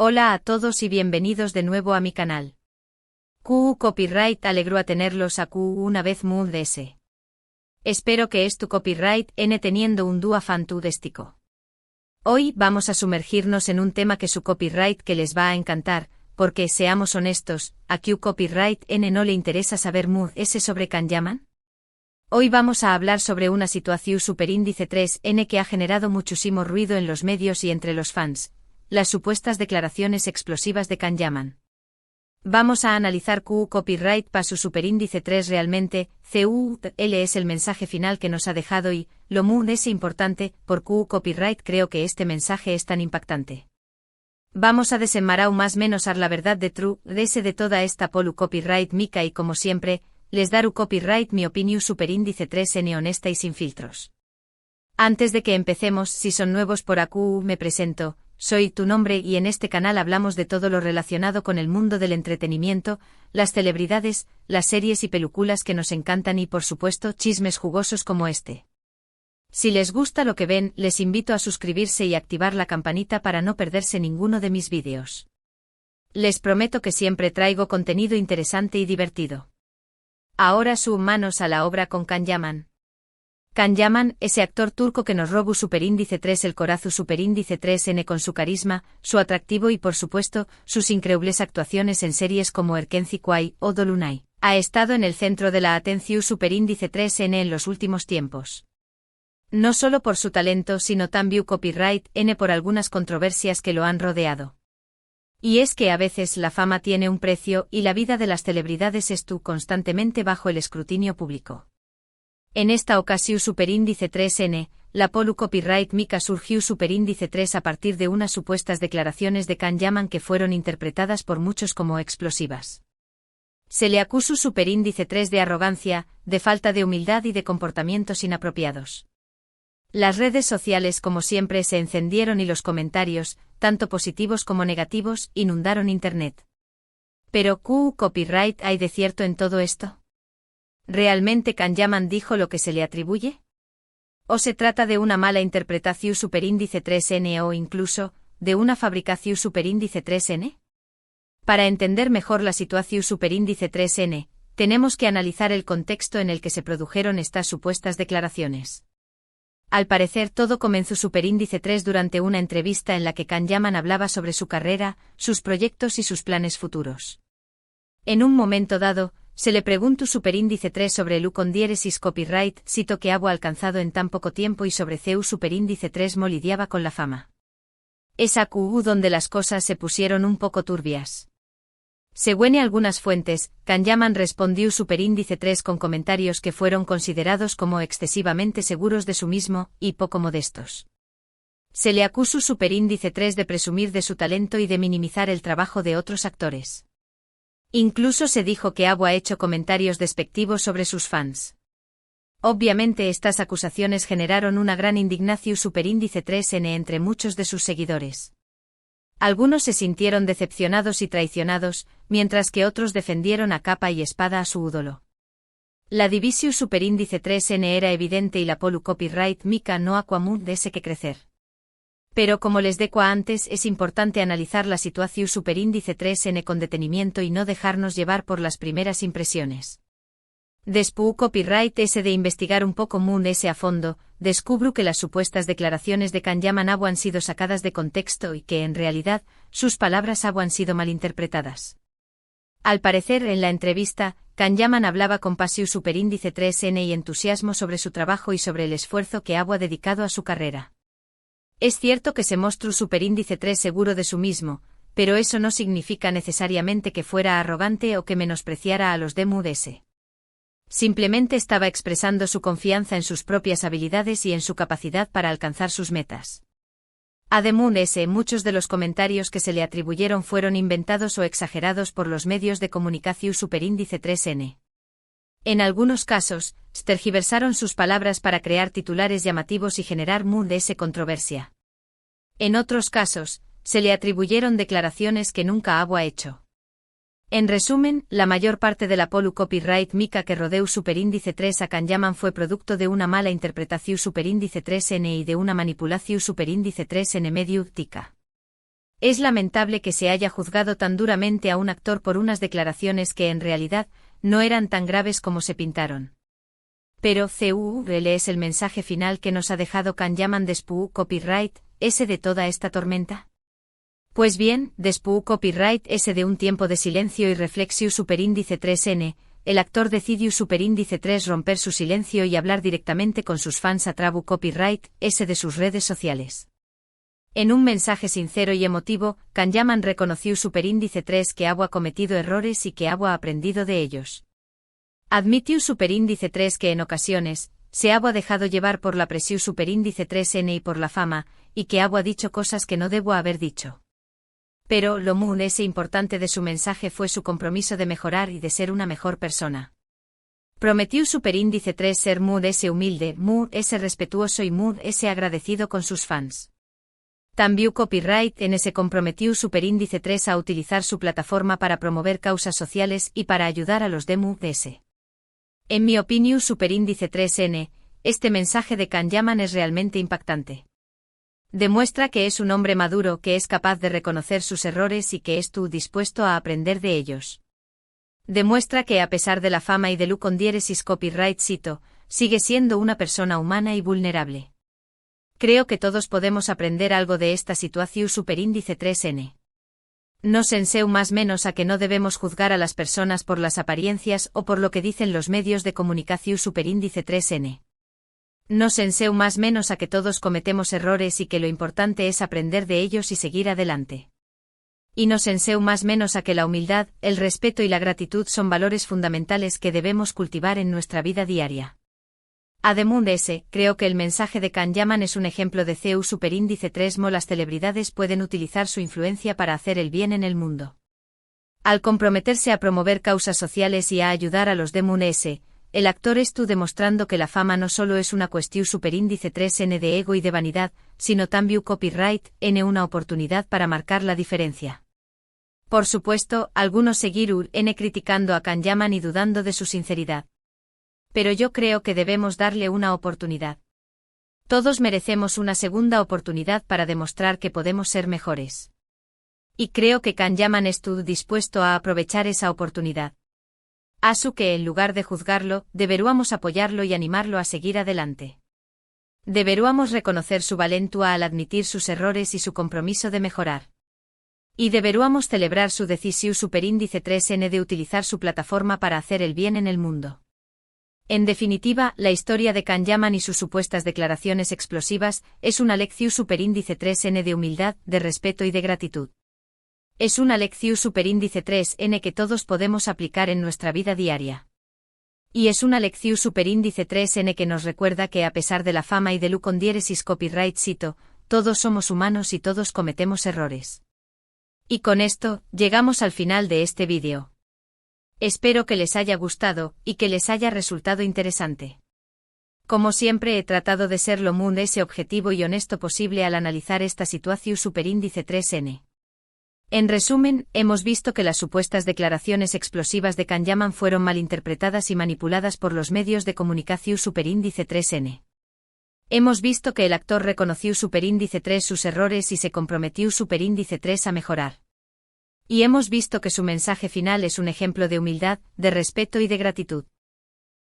Hola a todos y bienvenidos de nuevo a mi canal. QU Copyright alegro a tenerlos a QU una vez DS. Espero que es tu copyright N teniendo un dúo fantástico. Hoy vamos a sumergirnos en un tema que su copyright que les va a encantar, porque seamos honestos, a QU Copyright N no le interesa saber S sobre Kanyaman. Hoy vamos a hablar sobre una situación superíndice 3N que ha generado muchísimo ruido en los medios y entre los fans, las supuestas declaraciones explosivas de Kanyaman. Vamos a analizar QU Copyright para su superíndice 3 realmente, CUL es el mensaje final que nos ha dejado y, lo es importante, por QU Copyright creo que este mensaje es tan impactante. Vamos a desenmarcar más menos la verdad de true, de toda esta polu copyright mica y como siempre, les dar copyright mi opinión superíndice 3N honesta y sin filtros. Antes de que empecemos, si son nuevos por AQ me presento, soy tu nombre y en este canal hablamos de todo lo relacionado con el mundo del entretenimiento, las celebridades, las series y películas que nos encantan y por supuesto chismes jugosos como este. Si les gusta lo que ven, les invito a suscribirse y activar la campanita para no perderse ninguno de mis vídeos. Les prometo que siempre traigo contenido interesante y divertido. Ahora manos a la obra con Kanyaman. Kanyaman, ese actor turco que nos robó superíndice 3 el corazo superíndice 3N con su carisma, su atractivo y por supuesto, sus increíbles actuaciones en series como Erkenci Quay o Dolunay, ha estado en el centro de la atención superíndice 3N en los últimos tiempos. No solo por su talento sino también copyright N por algunas controversias que lo han rodeado. Y es que a veces la fama tiene un precio y la vida de las celebridades estuvo constantemente bajo el escrutinio público. En esta ocasión superíndice 3N, la polu copyright mica surgió superíndice 3 a partir de unas supuestas declaraciones de Kanyaman que fueron interpretadas por muchos como explosivas. Se le acusó superíndice 3 de arrogancia, de falta de humildad y de comportamientos inapropiados. Las redes sociales como siempre se encendieron y los comentarios, tanto positivos como negativos, inundaron internet. Pero ¿QU Copyright hay de cierto en todo esto? ¿Realmente Kanyaman dijo lo que se le atribuye? ¿O se trata de una mala interpretación superíndice 3N o incluso, de una fabricación superíndice 3N? Para entender mejor la situación superíndice 3N, tenemos que analizar el contexto en el que se produjeron estas supuestas declaraciones. Al parecer todo comenzó superíndice 3 durante una entrevista en la que Kanyaman hablaba sobre su carrera, sus proyectos y sus planes futuros. En un momento dado, se le preguntó superíndice 3 sobre el con diéresis copyright, cito que había alcanzado en tan poco tiempo y sobre CU superíndice 3 lidiaba con la fama. Es a QU donde las cosas se pusieron un poco turbias. Según algunas fuentes, Kanyaman respondió superíndice 3 con comentarios que fueron considerados como excesivamente seguros de sí mismo y poco modestos. Se le acusó superíndice 3 de presumir de su talento y de minimizar el trabajo de otros actores. Incluso se dijo que había hecho comentarios despectivos sobre sus fans. Obviamente estas acusaciones generaron una gran indignación superíndice 3N entre muchos de sus seguidores. Algunos se sintieron decepcionados y traicionados, mientras que otros defendieron a capa y espada a su ídolo. La división superíndice 3N era evidente y la polu copyright mica no aquamun de ese que crecer. Pero como les deco antes es importante analizar la situación superíndice 3N con detenimiento y no dejarnos llevar por las primeras impresiones. Después copyright ese de investigar un poco ese a fondo, descubro que las supuestas declaraciones de Kanyaman habían sido sacadas de contexto y que en realidad, sus palabras habían sido malinterpretadas. Al parecer en la entrevista, Kanyaman hablaba con pasión superíndice 3N y entusiasmo sobre su trabajo y sobre el esfuerzo que había dedicado a su carrera. Es cierto que se mostró superíndice 3 seguro de sí mismo, pero eso no significa necesariamente que fuera arrogante o que menospreciara a los de DS. Simplemente estaba expresando su confianza en sus propias habilidades y en su capacidad para alcanzar sus metas. Además, muchos de los comentarios que se le atribuyeron fueron inventados o exagerados por los medios de comunicación superíndice 3N. En algunos casos, tergiversaron sus palabras para crear titulares llamativos y generar controversia. En otros casos, se le atribuyeron declaraciones que nunca había hecho. En resumen, la mayor parte de la polu copyright mica que rodeó superíndice 3 a Kanyaman fue producto de una mala interpretación superíndice 3N y de una manipulación superíndice 3N medio tica. Es lamentable que se haya juzgado tan duramente a un actor por unas declaraciones que en realidad no eran tan graves como se pintaron. Pero CUL es el mensaje final que nos ha dejado Kanyaman después copyright, ese de toda esta tormenta. Pues bien, después copyright ese de un tiempo de silencio y reflexión superíndice 3n, el actor decidió superíndice 3 romper su silencio y hablar directamente con sus fans a través copyright ese de sus redes sociales. En un mensaje sincero y emotivo, Kanyaman reconoció superíndice 3 que ha cometido errores y que ha aprendido de ellos. Admitió superíndice 3 que en ocasiones se ha dejado llevar por la presión superíndice 3n y por la fama, y que ha dicho cosas que no debo haber dicho. Pero lo más importante de su mensaje fue su compromiso de mejorar y de ser una mejor persona. Prometió superíndice 3 ser ese humilde, ese respetuoso y ese agradecido con sus fans. También copyright en ese comprometió superíndice 3 a utilizar su plataforma para promover causas sociales y para ayudar a los ese. En mi opinión superíndice 3n, este mensaje de Kanyaman es realmente impactante. Demuestra que es un hombre maduro que es capaz de reconocer sus errores y que está dispuesto a aprender de ellos. Demuestra que a pesar de la fama y de con diéresis copyright cito, sigue siendo una persona humana y vulnerable. Creo que todos podemos aprender algo de esta situación superíndice 3n. No senseu más menos a que no debemos juzgar a las personas por las apariencias o por lo que dicen los medios de comunicación superíndice 3n. No senseu más menos a que todos cometemos errores y que lo importante es aprender de ellos y seguir adelante. Y no senseu más menos a que la humildad, el respeto y la gratitud son valores fundamentales que debemos cultivar en nuestra vida diaria. Además de ese, creo que el mensaje de Kanyaman es un ejemplo de CEU superíndice 3 las celebridades pueden utilizar su influencia para hacer el bien en el mundo. Al comprometerse a promover causas sociales y a ayudar a los ese, el actor estuvo demostrando que la fama no solo es una cuestión superíndice 3n de ego y de vanidad, sino también copyright n una oportunidad para marcar la diferencia. Por supuesto, algunos seguirán criticando a Kanyaman y dudando de su sinceridad. Pero yo creo que debemos darle una oportunidad. Todos merecemos una segunda oportunidad para demostrar que podemos ser mejores. Y creo que Kanyaman estuvo dispuesto a aprovechar esa oportunidad. Asu que en lugar de juzgarlo, deberíamos apoyarlo y animarlo a seguir adelante. Deberíamos reconocer su valentía al admitir sus errores y su compromiso de mejorar. Y deberíamos celebrar su decisión superíndice 3n de utilizar su plataforma para hacer el bien en el mundo. En definitiva, la historia de Kanyaman y sus supuestas declaraciones explosivas es una lección superíndice 3n de humildad, de respeto y de gratitud. Es una lección superíndice 3n que todos podemos aplicar en nuestra vida diaria. Y es una lección superíndice 3n que nos recuerda que a pesar de la fama y de con diéresis copyright cito, todos somos humanos y todos cometemos errores. Y con esto, llegamos al final de este vídeo. Espero que les haya gustado, y que les haya resultado interesante. Como siempre he tratado de ser lo más objetivo y honesto posible al analizar esta situación superíndice 3n. En resumen, hemos visto que las supuestas declaraciones explosivas de Kanyaman fueron malinterpretadas y manipuladas por los medios de comunicación superíndice 3n. Hemos visto que el actor reconoció superíndice 3 sus errores y se comprometió superíndice 3 a mejorar. Y hemos visto que su mensaje final es un ejemplo de humildad, de respeto y de gratitud.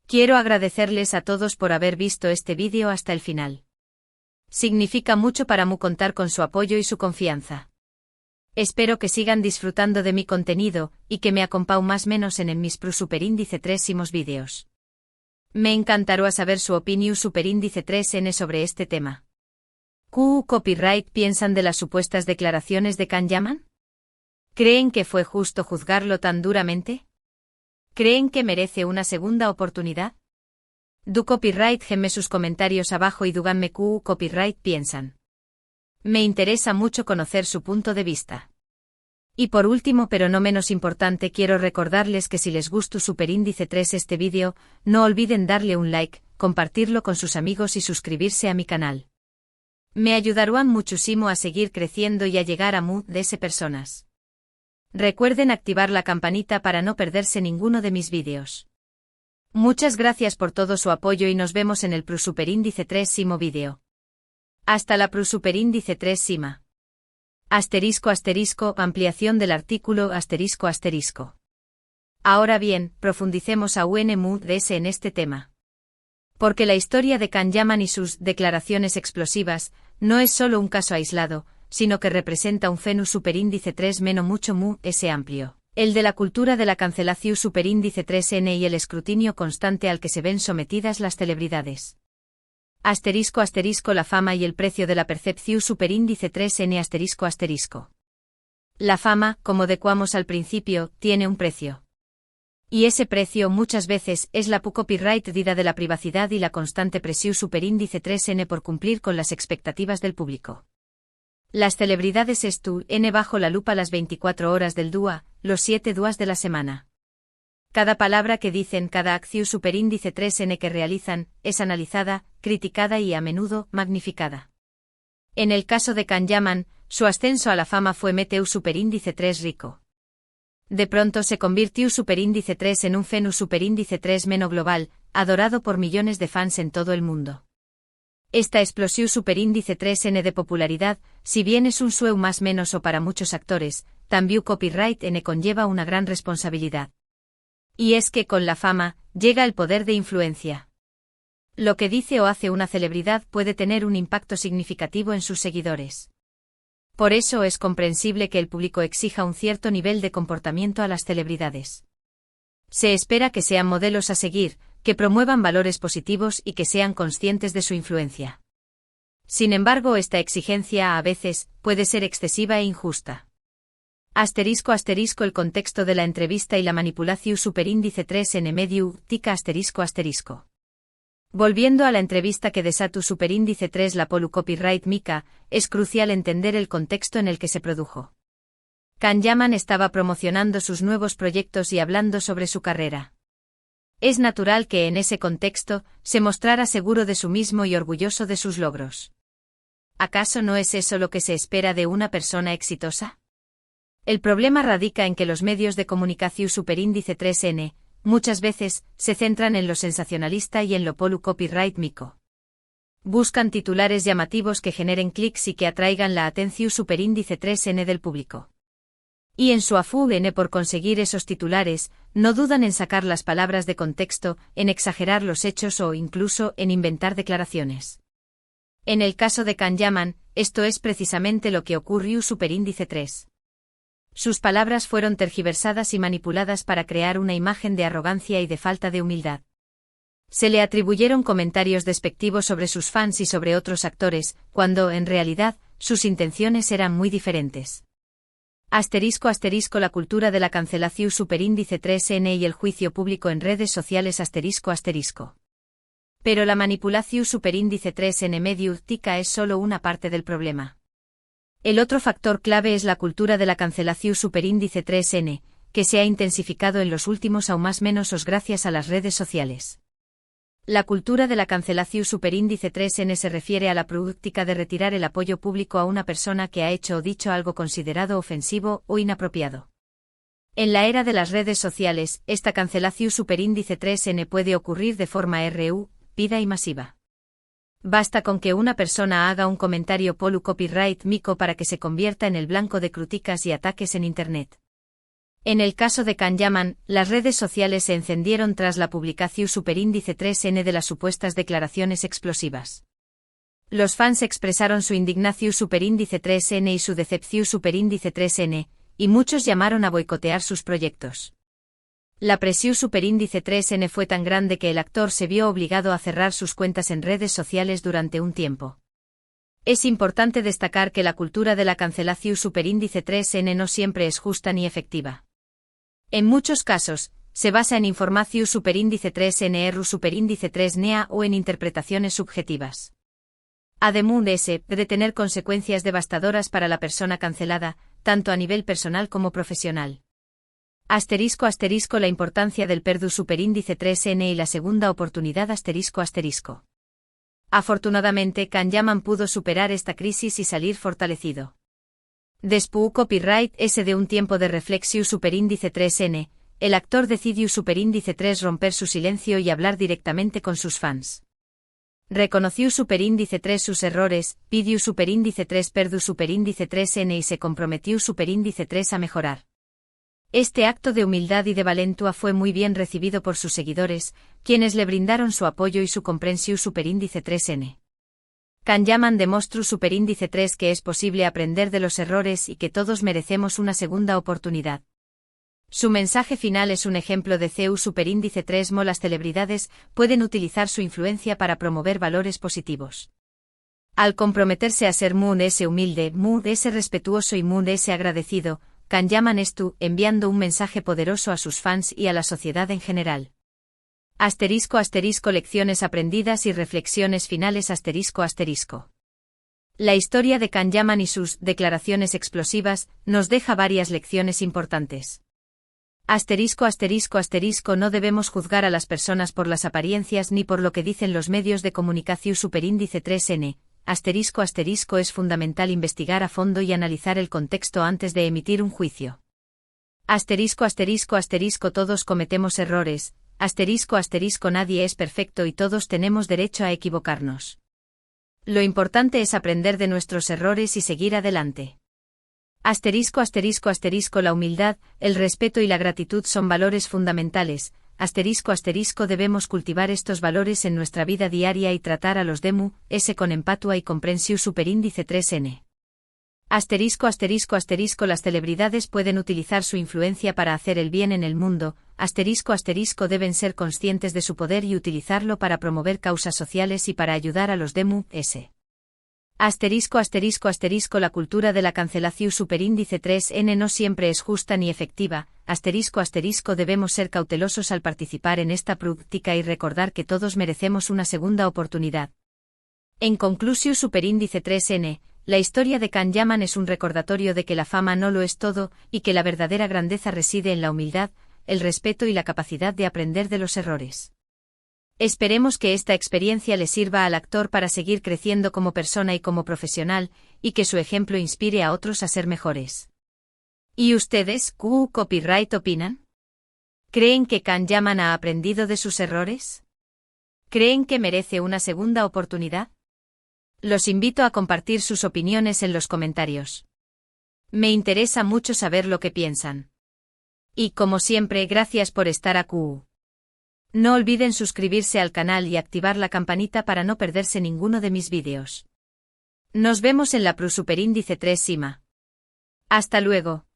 Quiero agradecerles a todos por haber visto este vídeo hasta el final. Significa mucho para mí contar con su apoyo y su confianza. Espero que sigan disfrutando de mi contenido, y que me acompañen más menos en mis superíndice 3 vídeos. Me encantará saber su opinión superíndice 3n sobre este tema. ¿Qué copyright piensan de las supuestas declaraciones de Kanyaman? ¿Creen que fue justo juzgarlo tan duramente? ¿Creen que merece una segunda oportunidad? Du copyright gemme sus comentarios abajo y díganme qué copyright piensan. Me interesa mucho conocer su punto de vista. Y por último pero no menos importante quiero recordarles que si les gustó superíndice 3 este vídeo, no olviden darle un like, compartirlo con sus amigos y suscribirse a mi canal. Me ayudarán muchísimo a seguir creciendo y a llegar a más personas. Recuerden activar la campanita para no perderse ninguno de mis vídeos. Muchas gracias por todo su apoyo y nos vemos en el superíndice 3 vídeo. Hasta la superíndice 3. Ampliación del artículo Ahora bien, profundicemos aún más en este tema. Porque la historia de Can Yaman y sus declaraciones explosivas no es solo un caso aislado, sino que representa un fenómeno superíndice 3 mucho más amplio. El de la cultura de la cancelación superíndice 3n y el escrutinio constante al que se ven sometidas las celebridades. La fama y el precio de la percepción superíndice 3n La fama, como decíamos al principio, tiene un precio. Y ese precio muchas veces es la copyright dida de la privacidad y la constante presión superíndice 3n por cumplir con las expectativas del público. Las celebridades están bajo la lupa las 24 horas del día, los 7 días de la semana. Cada palabra que dicen, cada acción superíndice 3n que realizan, es analizada, criticada y a menudo magnificada. En el caso de Can Yaman, su ascenso a la fama fue meteu superíndice 3 rico. De pronto se convirtió superíndice 3 en un fenómeno superíndice 3 global, adorado por millones de fans en todo el mundo. Esta explosión superíndice 3n de popularidad, si bien es un sueu más menos o para muchos actores, también copyright n conlleva una gran responsabilidad. Y es que con la fama, llega el poder de influencia. Lo que dice o hace una celebridad puede tener un impacto significativo en sus seguidores. Por eso es comprensible que el público exija un cierto nivel de comportamiento a las celebridades. Se espera que sean modelos a seguir, que promuevan valores positivos y que sean conscientes de su influencia. Sin embargo, esta exigencia a veces puede ser excesiva e injusta. El contexto de la entrevista y la manipulación superíndice 3n mediu, tica ***. Volviendo a la entrevista que desató superíndice 3 la polu copyright mica, es crucial entender el contexto en el que se produjo. Can Yaman estaba promocionando sus nuevos proyectos y hablando sobre su carrera. Es natural que en ese contexto, se mostrara seguro de sí mismo y orgulloso de sus logros. ¿Acaso no es eso lo que se espera de una persona exitosa? El problema radica en que los medios de comunicación superíndice 3n, muchas veces, se centran en lo sensacionalista y en lo polu copyright mico. Buscan titulares llamativos que generen clics y que atraigan la atención superíndice 3n del público. Y en su afán por conseguir esos titulares, no dudan en sacar las palabras de contexto, en exagerar los hechos o incluso en inventar declaraciones. En el caso de Can Yaman, esto es precisamente lo que ocurrió superíndice 3. Sus palabras fueron tergiversadas y manipuladas para crear una imagen de arrogancia y de falta de humildad. Se le atribuyeron comentarios despectivos sobre sus fans y sobre otros actores, cuando, en realidad, sus intenciones eran muy diferentes. La cultura de la cancelación superíndice 3n y el juicio público en redes sociales ***. Pero la manipulación superíndice 3n mediu, tica es solo una parte del problema. El otro factor clave es la cultura de la cancelación superíndice 3n, que se ha intensificado en los últimos aún más menos gracias a las redes sociales. La cultura de la cancelación superíndice 3n se refiere a la práctica de retirar el apoyo público a una persona que ha hecho o dicho algo considerado ofensivo o inapropiado. En la era de las redes sociales, esta cancelación superíndice 3n puede ocurrir de forma rápida y masiva. Basta con que una persona haga un comentario polu copyright mico para que se convierta en el blanco de críticas y ataques en Internet. En el caso de Can Yaman, las redes sociales se encendieron tras la publicación superíndice 3n de las supuestas declaraciones explosivas. Los fans expresaron su indignación superíndice 3n y su decepción superíndice 3n, y muchos llamaron a boicotear sus proyectos. La presión superíndice 3n fue tan grande que el actor se vio obligado a cerrar sus cuentas en redes sociales durante un tiempo. Es importante destacar que la cultura de la cancelación superíndice 3n no siempre es justa ni efectiva. En muchos casos, se basa en información superíndice 3n erru superíndice 3nea o en interpretaciones subjetivas. Además de tener consecuencias devastadoras para la persona cancelada, tanto a nivel personal como profesional. La importancia del perdu superíndice 3n y la segunda oportunidad ***. Afortunadamente Can Yaman pudo superar esta crisis y salir fortalecido. Después copyright s de un tiempo de reflexión superíndice 3n, el actor decidió superíndice 3 romper su silencio y hablar directamente con sus fans. Reconoció superíndice 3 sus errores, pidió superíndice 3 perdu superíndice 3n y se comprometió superíndice 3 a mejorar. Este acto de humildad y de valentua fue muy bien recibido por sus seguidores, quienes le brindaron su apoyo y su comprensión superíndice 3n. Kanyaman demostró superíndice 3 que es posible aprender de los errores y que todos merecemos una segunda oportunidad. Su mensaje final es un ejemplo de CEU superíndice 3. Las celebridades pueden utilizar su influencia para promover valores positivos. Al comprometerse a ser Moon S humilde, Moon S respetuoso y Moon S agradecido, Kanyaman enviando un mensaje poderoso a sus fans y a la sociedad en general. *** Lecciones aprendidas y reflexiones finales ***. La historia de Kanyaman y sus declaraciones explosivas nos deja varias lecciones importantes. No debemos juzgar a las personas por las apariencias ni por lo que dicen los medios de comunicación superíndice 3n. Es fundamental investigar a fondo y analizar el contexto antes de emitir un juicio. Todos cometemos errores. Nadie es perfecto y todos tenemos derecho a equivocarnos. Lo importante es aprender de nuestros errores y seguir adelante. La humildad, el respeto y la gratitud son valores fundamentales. Debemos cultivar estos valores en nuestra vida diaria y tratar a los demu con empatua y comprensión superíndice 3n. Las celebridades pueden utilizar su influencia para hacer el bien en el mundo. Deben ser conscientes de su poder y utilizarlo para promover causas sociales y para ayudar a los demu La cultura de la cancelación superíndice 3n no siempre es justa ni efectiva. Debemos ser cautelosos al participar en esta práctica y recordar que todos merecemos una segunda oportunidad. En conclusión, superíndice 3n, la historia de Kanyaman es un recordatorio de que la fama no lo es todo, y que la verdadera grandeza reside en la humildad, el respeto y la capacidad de aprender de los errores. Esperemos que esta experiencia le sirva al actor para seguir creciendo como persona y como profesional, y que su ejemplo inspire a otros a ser mejores. ¿Y ustedes, Copyright, opinan? ¿Creen que Kanyaman ha aprendido de sus errores? ¿Creen que merece una segunda oportunidad? Los invito a compartir sus opiniones en los comentarios. Me interesa mucho saber lo que piensan. Y como siempre, gracias por estar aquí. No olviden suscribirse al canal y activar la campanita para no perderse ninguno de mis vídeos. Nos vemos en la superíndice 3 Sima. Hasta luego.